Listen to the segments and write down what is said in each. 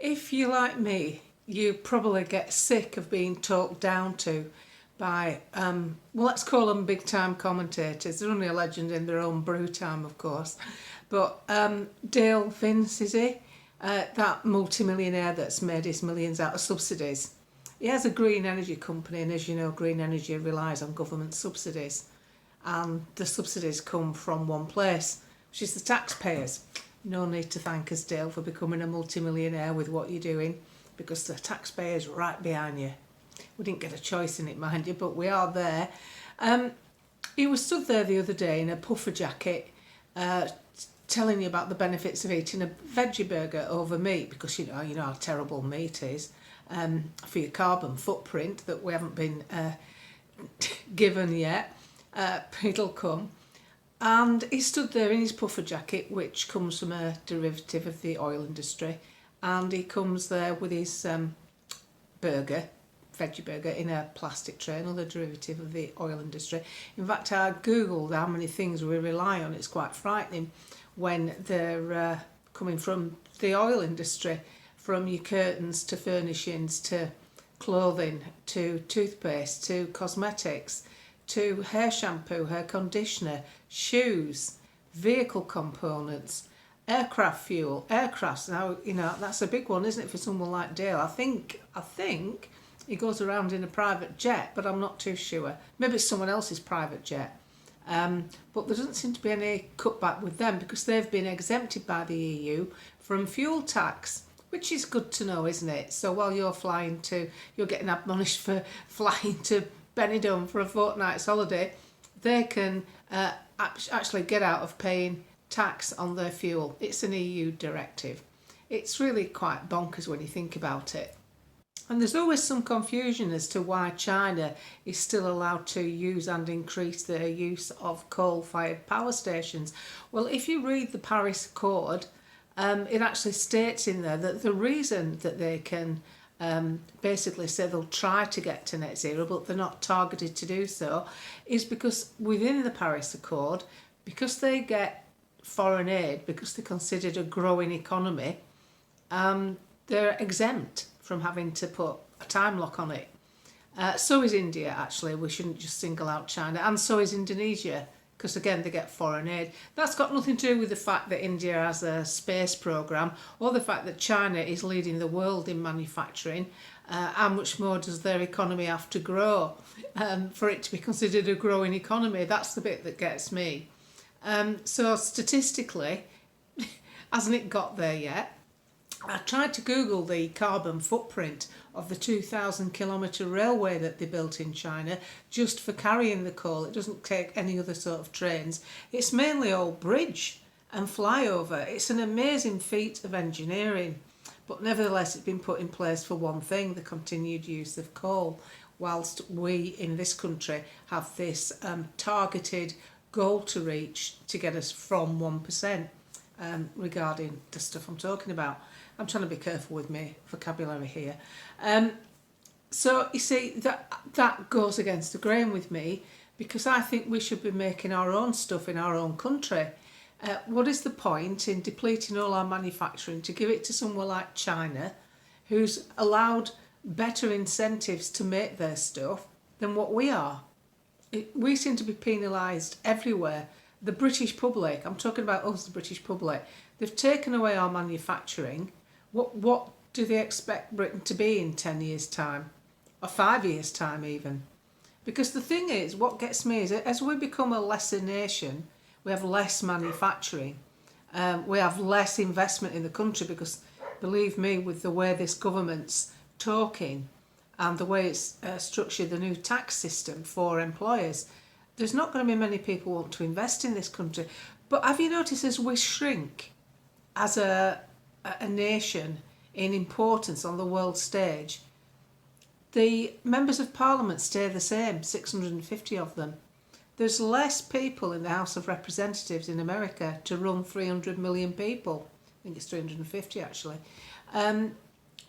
If you're like me, you probably get sick of being talked down to by, well, let's call them big time commentators. They're only a legend in their own brew time, of course. But Dale Vince, is he? That multimillionaire that's made his millions out of subsidies. He has a green energy company, and as you know, green energy relies on government subsidies. And the subsidies come from one place, which is the taxpayers. No need to thank us, Dale, for becoming a multimillionaire with what you're doing, because the taxpayers are right behind you. We didn't get a choice in it, mind you, but we are there. He was stood there the other day in a puffer jacket, telling you about the benefits of eating a veggie burger over meat, because you know how terrible meat is for your carbon footprint that we haven't been given yet. It'll come. And he stood there in his puffer jacket, which comes from a derivative of the oil industry, and he comes there with his veggie burger, in a plastic tray, another derivative of the oil industry. In fact, I googled how many things we rely on. It's quite frightening when they're coming from the oil industry, from your curtains to furnishings to clothing to toothpaste to cosmetics to hair shampoo, hair conditioner, shoes, vehicle components, aircraft fuel, aircrafts. Now, that's a big one, isn't it, for someone like Dale? I think he goes around in a private jet, but I'm not too sure. Maybe it's someone else's private jet. But there doesn't seem to be any cutback with them, because they've been exempted by the EU from fuel tax, which is good to know, isn't it? So while you're getting admonished for flying to Benidorm for a fortnight's holiday, they can actually get out of paying tax on their fuel. It's an EU directive. It's really quite bonkers when you think about it. And there's always some confusion as to why China is still allowed to use and increase their use of coal-fired power stations. Well, if you read the Paris Accord, it actually states in there that the reason that they can basically say they'll try to get to net zero, but they're not targeted to do so, is because within the Paris Accord, because they get foreign aid, because they're considered a growing economy, they're exempt from having to put a time lock on it. So is India, actually. We shouldn't just single out China. And so is Indonesia, because again, they get foreign aid. That's got nothing to do with the fact that India has a space program, or the fact that China is leading the world in manufacturing. How much more does their economy have to grow for it to be considered a growing economy? That's the bit that gets me. So statistically, hasn't it got there yet? I tried to Google the carbon footprint of the 2,000 kilometre railway that they built in China just for carrying the coal. It doesn't take any other sort of trains. It's mainly all bridge and flyover. It's an amazing feat of engineering. But nevertheless, it's been put in place for one thing, the continued use of coal, whilst we in this country have this targeted goal to reach to get us from 1% regarding the stuff I'm talking about. I'm trying to be careful with my vocabulary here. So you see, that goes against the grain with me, because I think we should be making our own stuff in our own country. What is the point in depleting all our manufacturing to give it to somewhere like China, who's allowed better incentives to make their stuff than what we are? We seem to be penalised everywhere. The British public, I'm talking about us, the British public, they've taken away our manufacturing. What do they expect Britain to be in 10 years' time? Or 5 years' time even? Because the thing is, what gets me is, as we become a lesser nation, we have less manufacturing. We have less investment in the country, because, believe me, with the way this government's talking and the way it's structured the new tax system for employers, there's not going to be many people who want to invest in this country. But have you noticed, as we shrink as a nation in importance on the world stage, the members of parliament stay the same, 650 of them. There's less people in the House of Representatives in America to run 300 million people. I think it's 350 actually.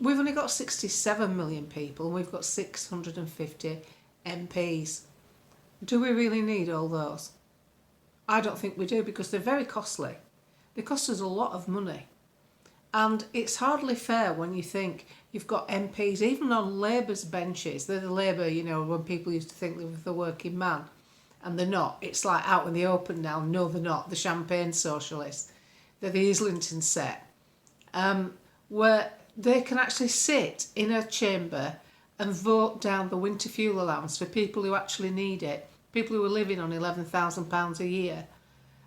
We've only got 67 million people, and we've got 650 MPs. Do we really need all those? I don't think we do, because they're very costly. They cost us a lot of money. And it's hardly fair when you think you've got MPs, even on Labour's benches. They're the Labour, when people used to think they were the working man, and they're not. It's like out in the open now. No, they're not. The Champagne Socialists. They're the Islington set, where they can actually sit in a chamber and vote down the winter fuel allowance for people who actually need it, people who are living on £11,000 a year,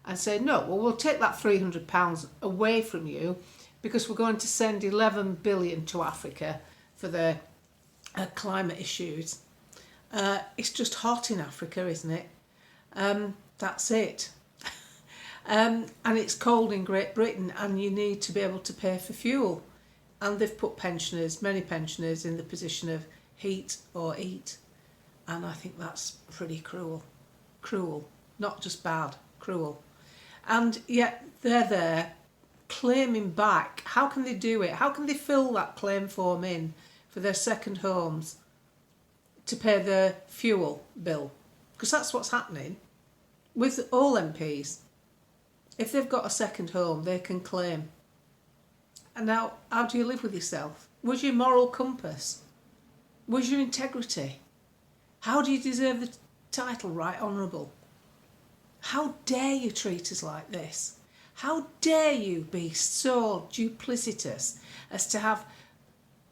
and say, no, well, we'll take that £300 away from you because we're going to send 11 billion to Africa for their climate issues. It's just hot in Africa, isn't it? That's it. And it's cold in Great Britain, and you need to be able to pay for fuel. And they've put many pensioners in the position of heat or eat. And I think that's pretty cruel. Cruel. Not just bad, cruel. And yet they're there claiming back. How can they do it? How can they fill that claim form in for their second homes to pay their fuel bill? Because that's what's happening with all MPs. If they've got a second home, they can claim. And now, how do you live with yourself? Where's your moral compass? Where's your integrity? How do you deserve the title Right Honourable? How dare you treat us like this? How dare you be so duplicitous as to have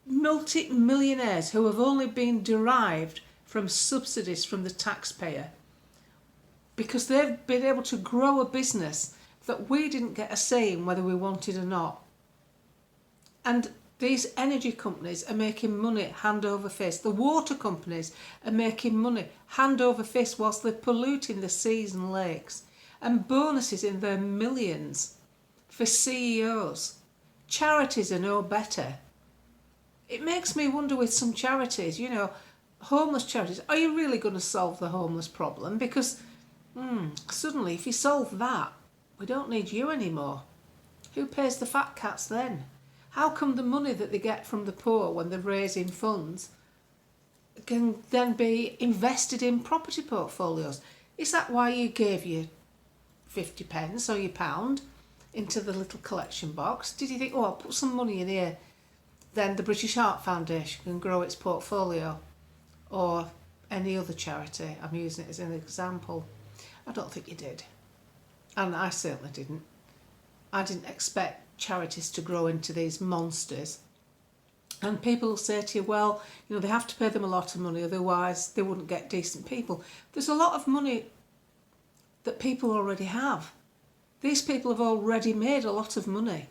multi-millionaires who have only been derived from subsidies from the taxpayer because they've been able to grow a business that we didn't get a say in whether we wanted or not. And these energy companies are making money hand over fist. The water companies are making money hand over fist whilst they're polluting the seas and lakes. And bonuses in their millions for CEOs. Charities are no better. It makes me wonder with some charities, homeless charities, are you really going to solve the homeless problem? Because suddenly if you solve that, we don't need you anymore. Who pays the fat cats then? How come the money that they get from the poor when they're raising funds can then be invested in property portfolios? Is that why you gave your 50 pence or your pound into the little collection box? Did you think, I'll put some money in here, then the British Heart Foundation can grow its portfolio, or any other charity? I'm using it as an example. I don't think you did. And I certainly didn't. I didn't expect charities to grow into these monsters. And people will say to you, well, they have to pay them a lot of money, otherwise they wouldn't get decent people. There's a lot of money that people already have. These people have already made a lot of money.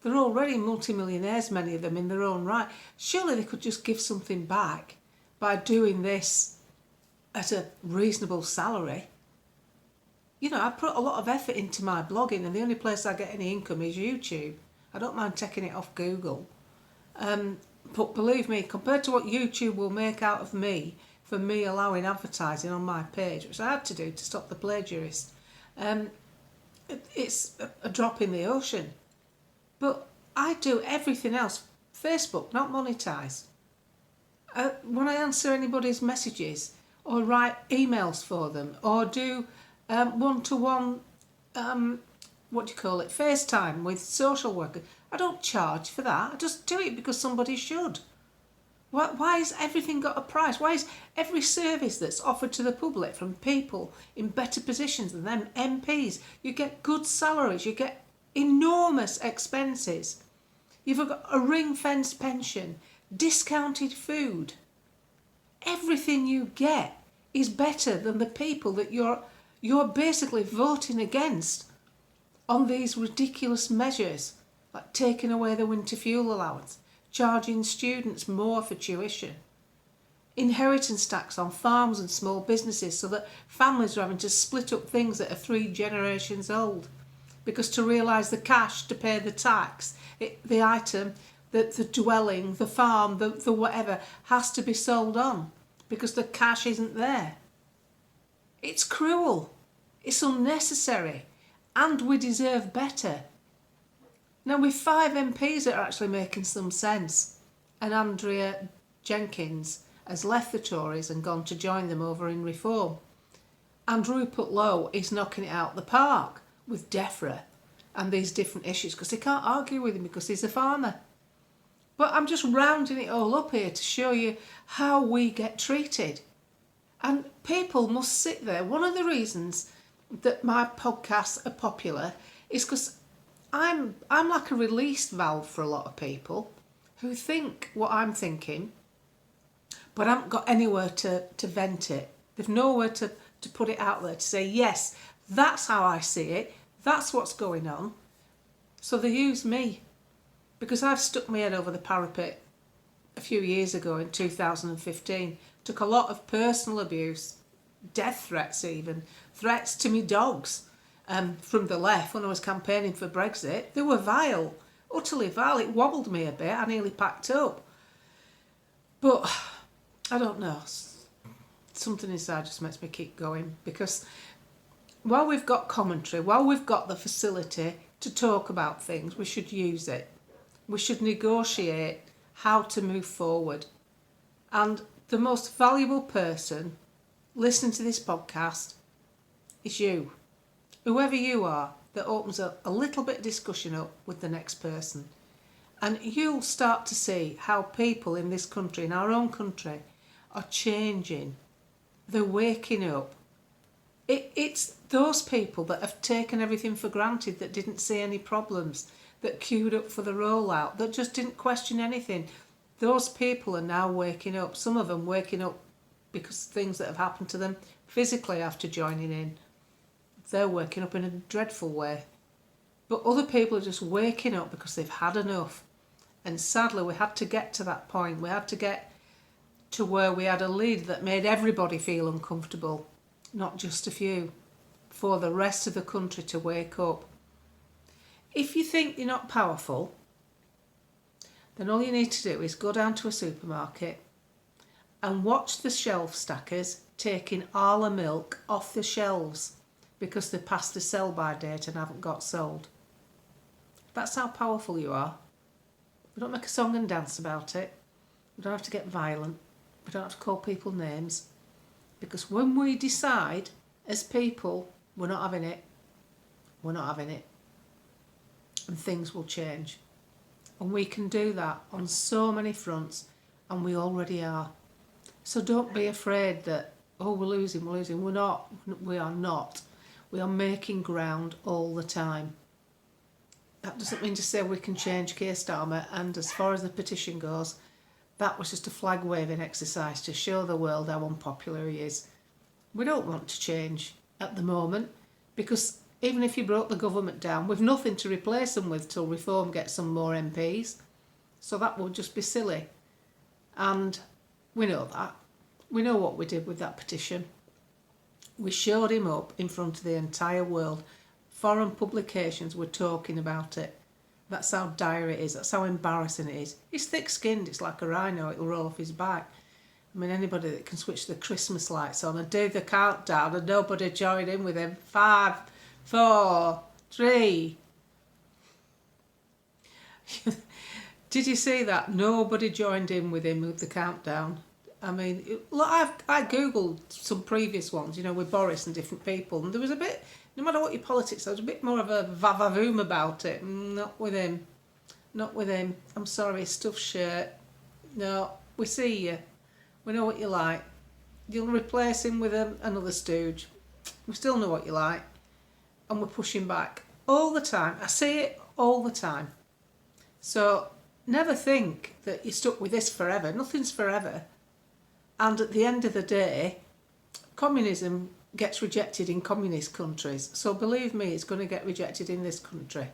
They're already multimillionaires, many of them, in their own right. Surely they could just give something back by doing this at a reasonable salary. I put a lot of effort into my blogging, and the only place I get any income is YouTube. I don't mind taking it off Google. But believe me, compared to what YouTube will make out of me for me allowing advertising on my page, which I had to do to stop the plagiarist, it's a drop in the ocean. But I do everything else. Facebook, not monetise. When I answer anybody's messages or write emails for them or do one-to-one, FaceTime with social workers, I don't charge for that. I just do it because somebody should. Why has everything got a price? Why is every service that's offered to the public from people in better positions than them, MPs, you get good salaries, you get enormous expenses, you've got a ring-fenced pension, discounted food. Everything you get is better than the people that you're basically voting against on these ridiculous measures, like taking away the winter fuel allowance, charging students more for tuition, inheritance tax on farms and small businesses so that families are having to split up things that are 3 generations old because to realise the cash to pay the tax, the item, the dwelling, the farm, the whatever, has to be sold on because the cash isn't there. It's cruel. It's unnecessary. And we deserve better. Now, with 5 MPs that are actually making some sense, and Andrea Jenkins has left the Tories and gone to join them over in Reform, and Rupert Lowe is knocking it out the park with DEFRA and these different issues because they can't argue with him because he's a farmer. But I'm just rounding it all up here to show you how we get treated. And people must sit there. One of the reasons that my podcasts are popular is because I'm like a release valve for a lot of people who think what I'm thinking, but haven't got anywhere to vent it. They've nowhere to put it out there to say, yes, that's how I see it. That's what's going on. So they use me because I've stuck my head over the parapet a few years ago in 2015. Took a lot of personal abuse, death threats even, threats to me dogs from the left when I was campaigning for Brexit. They were vile, utterly vile. It wobbled me a bit. I nearly packed up. But I don't know. Something inside just makes me keep going because while we've got commentary, while we've got the facility to talk about things, we should use it. We should negotiate how to move forward. And the most valuable person listening to this podcast is you. Whoever you are, that opens up a little bit of discussion up with the next person. And you'll start to see how people in this country, in our own country, are changing. They're waking up. It's those people that have taken everything for granted, that didn't see any problems, that queued up for the rollout, that just didn't question anything. Those people are now waking up. Some of them waking up because of things that have happened to them physically after joining in. They're waking up in a dreadful way. But other people are just waking up because they've had enough. And sadly, we had to get to that point. We had to get to where we had a leader that made everybody feel uncomfortable, not just a few, for the rest of the country to wake up. If you think you're not powerful, then all you need to do is go down to a supermarket and watch the shelf stackers taking Arla milk off the shelves because they're past the sell-by date and haven't got sold. That's how powerful you are. We don't make a song and dance about it. We don't have to get violent. We don't have to call people names. Because when we decide as people, we're not having it. We're not having it. And things will change. And we can do that on so many fronts, and we already are. So don't be afraid that, oh, we're losing. We're not. We are not. We are making ground all the time. That doesn't mean to say we can change Keir Starmer, and as far as the petition goes, that was just a flag waving exercise to show the world how unpopular he is. We don't want to change at the moment, because even if you broke the government down, we've nothing to replace them with till Reform gets some more MPs. So that would just be silly. And we know that. We know what we did with that petition. We showed him up in front of the entire world. Foreign publications were talking about it. That's how dire it is. That's how embarrassing it is. He's thick-skinned. It's like a rhino. It'll roll off his back. I mean, anybody that can switch the Christmas lights on and do the countdown and nobody join in with him. 5, 4, 3. Did you see that? Nobody joined in with him with the countdown. I mean, I googled some previous ones, you know, with Boris and different people, and there was a bit, no matter what your politics, there was a bit more of a va-va-voom about it. Not with him. Not with him. I'm sorry, stuffed shirt. No, we see you. We know what you like. You'll replace him with another stooge. We still know what you like. And we're pushing back all the time. I see it all the time. So never think that you're stuck with this forever. Nothing's forever. And at the end of the day, communism gets rejected in communist countries. So believe me, it's going to get rejected in this country.